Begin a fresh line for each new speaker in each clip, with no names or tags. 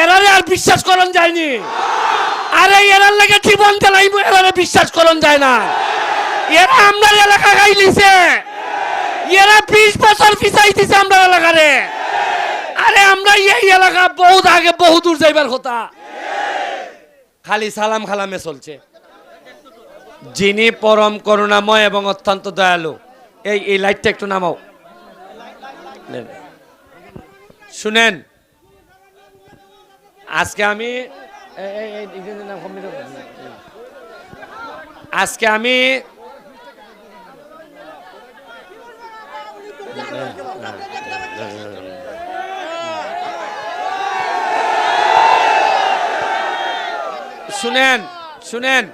এরারে আর বিশ্বাস করন যায়নি। আরে এরার লাগে জীবন চালাইব, এরারে বিশ্বাস করন যায় না। এরা আমরা এলাকা গাইলিছে, এরা 20 বছর পিছাই দিছে আমরা এলাকারে। আরে আমরা এই এলাকা বহুত আগে বহু দূর যাইবার কথা, খালি সালাম খালামে চলছে। যিনি পরম করুণাময় এবং অত্যন্ত দয়ালু, এই লাইটটা একটু নামাও। শুনেন, আজকে আমি শুনেন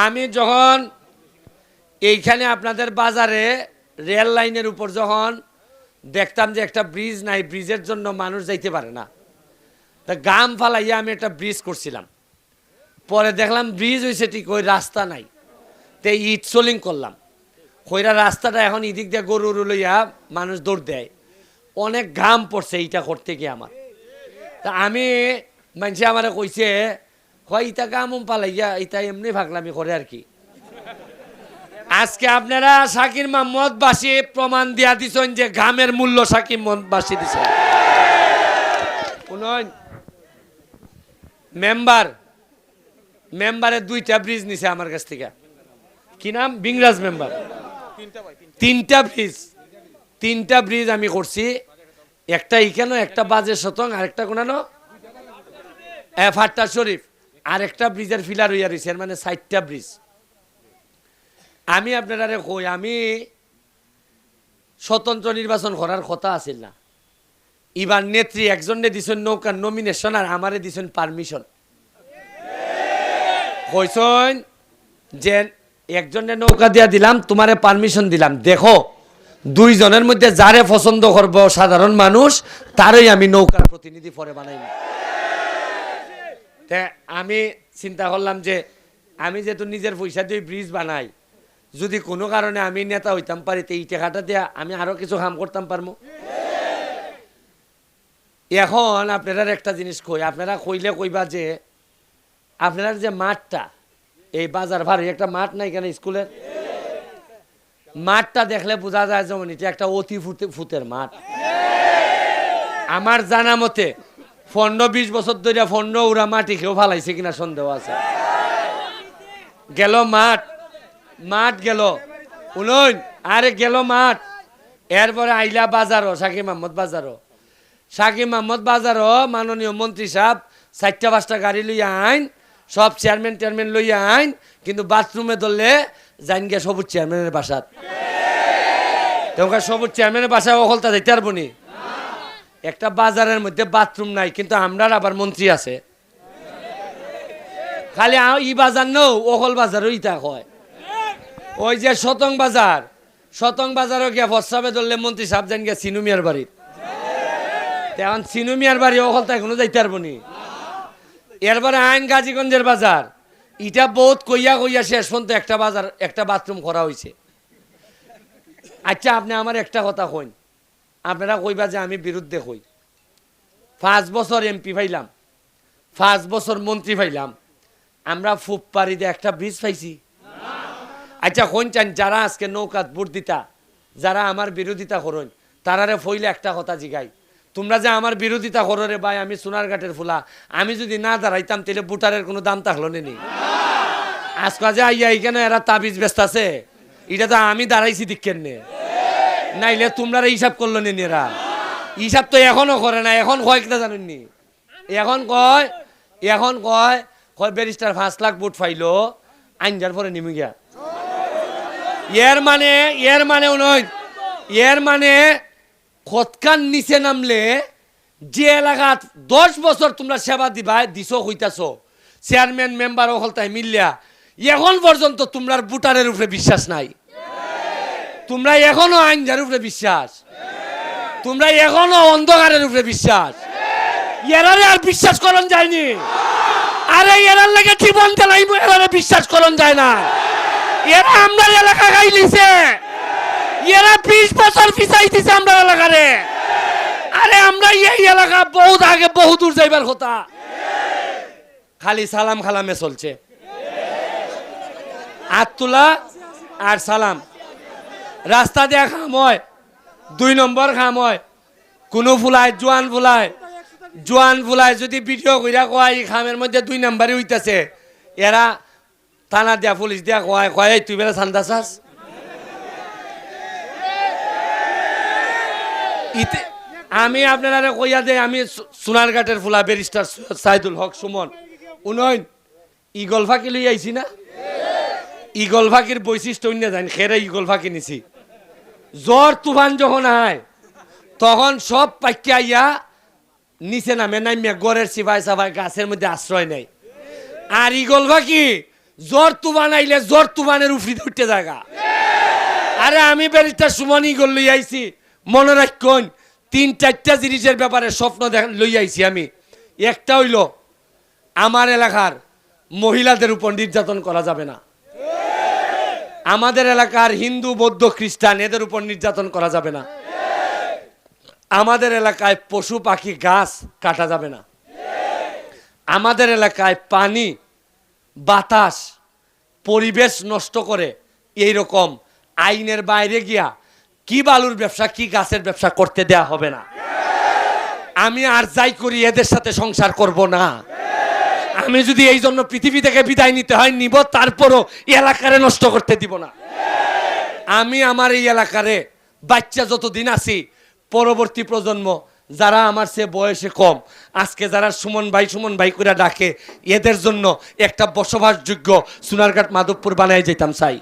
আমি যখন এইখানে আপনাদের বাজারে রেল লাইনের উপর যখন দেখতাম যে একটা ব্রিজ নাই, ব্রিজের জন্য মানুষ যাইতে পারে না, তা গাম ফালাইয়া আমি একটা ব্রিজ করছিলাম। পরে দেখলাম ব্রিজ হয়েছে ঠিক, ওই রাস্তা নাই, তো ইট সোলিং করলাম। কইরা রাস্তাটা এখন এদিক দিয়ে গরু লইয়া মানুষ দৌড় দেয়, অনেক ঘাম পড়ছে এইটা করতে গিয়ে আমার। তা আমি মানুষে আমারে কইছে, হয় ইটা গাম পালাইয়া এটা এমনি ভাগলামি করে আর কি। আজকে আপনারা শাকির মোহাম্মদ বাসী প্রমাণ দিয়া দিছেন যে ঘামের মূল্য শাকির মোহাম্মদ বাসী দিছে। মেম্বারে 2টা ব্রিজ নিছে আমার কাছ থেকে। কি নাম? বিংরাজ মেম্বার। 3টা ব্রিজ আমি করছি, একটা ইখানো, একটা বাজে শতং, আরেকটা কোনানো ফাট্টা শরীফ, আর একটা ব্রিজের ফিলার হইয়া রয়েছে, মানে 4টা ব্রিজ। আমি আপনারা কই, আমি স্বতন্ত্র নির্বাচন করার কথা আছিল না। এবার নেত্রী একজনে দিছেন নৌকার নমিনেশন, আর আমারে দিছেন পারমিশন। কইছেন যে একজনে নৌকা দিয়া দিলাম, তোমারে পারমিশন দিলাম, দেখো 2 জনের মধ্যে যারে পছন্দ করবো সাধারণ মানুষ, তারই আমি নৌকার প্রতিনিধি পরে বানাইব। আমি চিন্তা করলাম যে আমি যেহেতু নিজের পয়সা দিয়ে ব্রিজ বানাই, যদি কোনো কারণে আমি নেতা হইতাম পারি, তো এই টাকাটা দিয়া আমি আরো কিছু কাম করতাম পারবো। এখন আপনারা একটা জিনিস কই, আপনারা কইলে কইবা যে আপনার যে মাঠটা, এই বাজার ভারী একটা মাঠ নাই কেন, স্কুলের মাঠটা দেখলে বোঝা যায় যেমন এটা একটা অতি ফুটের মাঠ। আমার জানা মতে 15-20 বছর ধরে 15 উড়া মাটি কেউ ফালাইছে কিনা সন্দেহ আছে। গেল মাঠ গেল, উনন আরে গেল মাঠ। এরপরে আইলা বাজারও, শাকির মোহাম্মদ বাজারও মাননীয় মন্ত্রী সাহেব 4টা-5টা গাড়ি লইয়া আইন, সব চেয়ারম্যান লইয়া আইন, কিন্তু বাথরুমে ধরলে যাইন গিয়া সবুজ চেয়ারম্যানের বাসাত। তোমার সবুজ চেয়ারম্যানের বাসায় অকলতা যাইতে পারবো নি? একটা বাজারের মধ্যে বাথরুম নাই, কিন্তু আমরার আবার মন্ত্রী আছে। খালি ই বাজার নও, অকল বাজারও ইটা হয়। ওই যে শতং বাজারও গিয়া ফসাবে ধরলে মন্ত্রী সাহেব যান গিয়া সিনু মিয়ার বাড়ির। এখন সিনু মিয়ার বাড়ি অকলতা এখনো যাইতে পারবো নি। এরপরে আইন গাজীগঞ্জের বাজার, ইটা বহুত কইয়া শেষ পর্যন্ত একটা বাথরুম করা হয়েছে। আচ্ছা, আপনি আমার একটা কথা কইন, আপনারা কইবা যে আমি বিরুদ্ধে কই। 5 বছর এমপি পাইলাম, 5 বছর মন্ত্রী পাইলাম, আমরা ফুপপাড়িতে একটা ব্রিজ পাইছি? আচ্ছা কোন চান যারা আজকে নৌকাত ভোট দিতা, যারা আমার বিরোধিতা করেন, তারারে ফইলে একটা কথা জিগাই, তোমরা যে আমার বিরোধিতা করো রে ভাই, আমি সোনারঘাটের ফুলা, আমি যদি না দাঁড়াইতাম তাহলে ভোটারের কোনো দাম থাকলো নি। আজকে যে আইয়া এখানে এরা তাবিজ ব্যস্ত আছে, এটা তো আমি দাঁড়াইছি দিকেন নে, নাইলে তোমরা হিসাব করলো নি। এরা হিসাব তো এখনো করে না, এখন কয় কিনা জানেননি, এখন কয় ব্যারিস্টার 5 লাখ ভোট পাইলো, আইনজার পরে নিমে গিয়া। এর মানে খতকান নিচে নামলে যে এলাকাত 10 বছর তোমরা সেবা দিছো হইতাছ, চেয়ারম্যান মেম্বার হলতায় মিললিয়া, এখন পর্যন্ত তোমরা ভোটারের উপরে বিশ্বাস নাই। তোমরা এখনো আইনজার উপরে বিশ্বাস, তোমরা এখনো অন্ধকারের উপরে বিশ্বাস। এরারে আর বিশ্বাস করন যায়নি। আরে এরার লাগে জীবন চালাইব, এরারে বিশ্বাস করন যায় না। এরা আমরা এলাকা গাইলিছে, এরা 20 বছর পিছাই দিছে আমরা এলাকারে। আরে আমরা এই এলাকা বহুত আগে বহু দূর যাইবার কথা, খালি সালাম খালামে চলছে। হাত তোলা আর সালাম, রাস্তা দিয়ে খাম হয়, 2 নম্বর খাম হয়। কোনো ফুলায় জোয়ান ফুলায় যদি ভিডিও কইরা কয় এই খামের মধ্যে 2 নম্বরই হইতাছে, এরা থানা দিয়া পুলিশ দিয়া কয় তুই বেলা চান্দা চাস। ইতে আমি আপনারা কইয়া দে, আমি সোনারঘাটের ফুলা ব্যারিস্টার সাইদুল হক সুমন উন্নয়ন ইগল ফাঁকি লই আইছি না। ইগল ফাঁকির বৈশিষ্ট্য অন্য জানি, খেরে ইগল ফাঁকি নিছি। জ্বর তুফান যখন আয় তখন সব পাইকা ইয়া নিচে নামে নামিয়া গড়ের সিপাই সাপাই গাছের মধ্যে আশ্রয় নেয়। আর ইগল ফাঁকি জ্বর তুফান আইলে জ্বর তুফানের উফরিতে উঠতে জায়গা। আরে আমি ব্যারিস্টার সুমন ইগল লই আইছি, মনে রাখুন 3-4টা জিনিসের ব্যাপারে স্বপ্ন লই আইছি আমি। একটা হইল আমার এলাকার মহিলাদের উপর নির্যাতন করা যাবে না, আমাদের এলাকার হিন্দু বৌদ্ধ খ্রিস্টান এদের উপর নির্যাতন করা যাবে না, আমাদের এলাকায় পশু পাখি গাছ কাটা যাবে না, আমাদের এলাকায় পানি বাতাস পরিবেশ নষ্ট করে এইরকম আইনের বাইরে গিয়া কি বালুর ব্যবসা কি গাছের ব্যবসা করতে দেয়া হবে না। আমি আর যাই করি এদের সাথে সংসার করব না। আমি যদি এই জন্য পৃথিবী থেকে বিদায় নিতে হয় নিব, তারপরও এলাকারে নষ্ট করতে দিব না। আমি আমার এই এলাকারে বাচ্চা যতদিন আছি, পরবর্তী প্রজন্ম যারা আমার সে বয়সে কম, আজকে যারা সুমন ভাই করে ডাকে, এদের জন্য একটা বসবাসযোগ্য সোনারঘাট মাধবপুর বানাই যেতাম চাই।